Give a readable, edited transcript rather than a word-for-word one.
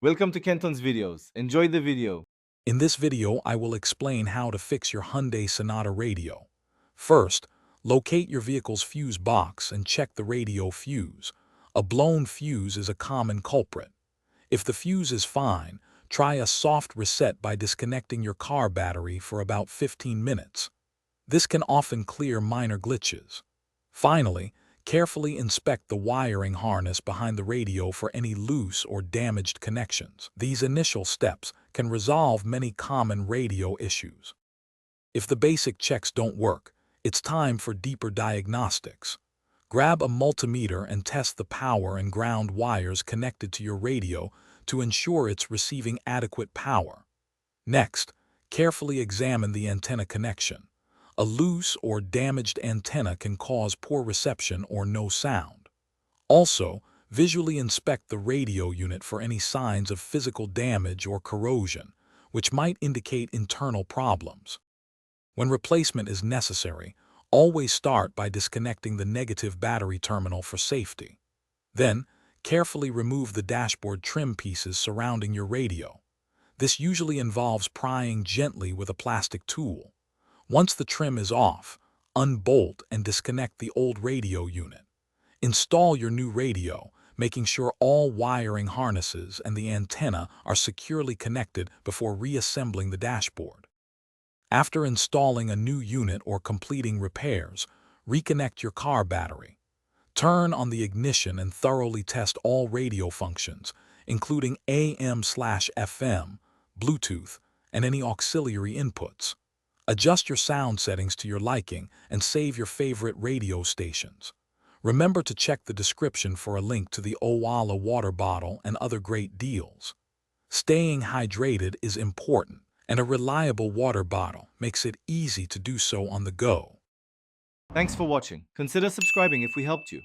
Welcome to Kenton's videos. Enjoy the video. In this video, I will explain how to fix your Hyundai Sonata radio. First, locate your vehicle's fuse box and check the radio fuse. A blown fuse is a common culprit. If the fuse is fine, try a soft reset by disconnecting your car battery for about 15 minutes. This can often clear minor glitches. Finally, carefully inspect the wiring harness behind the radio for any loose or damaged connections. These initial steps can resolve many common radio issues. If the basic checks don't work, it's time for deeper diagnostics. Grab a multimeter and test the power and ground wires connected to your radio to ensure it's receiving adequate power. Next, carefully examine the antenna connection. A loose or damaged antenna can cause poor reception or no sound. Also, visually inspect the radio unit for any signs of physical damage or corrosion, which might indicate internal problems. When replacement is necessary, always start by disconnecting the negative battery terminal for safety. Then, carefully remove the dashboard trim pieces surrounding your radio. This usually involves prying gently with a plastic tool. Once the trim is off, unbolt and disconnect the old radio unit. Install your new radio, making sure all wiring harnesses and the antenna are securely connected before reassembling the dashboard. After installing a new unit or completing repairs, reconnect your car battery. Turn on the ignition and thoroughly test all radio functions, including AM/FM, Bluetooth, and any auxiliary inputs. Adjust your sound settings to your liking and save your favorite radio stations. Remember to check the description for a link to the Owala water bottle and other great deals. Staying hydrated is important, and a reliable water bottle makes it easy to do so on the go. Thanks for watching. Consider subscribing if we helped you.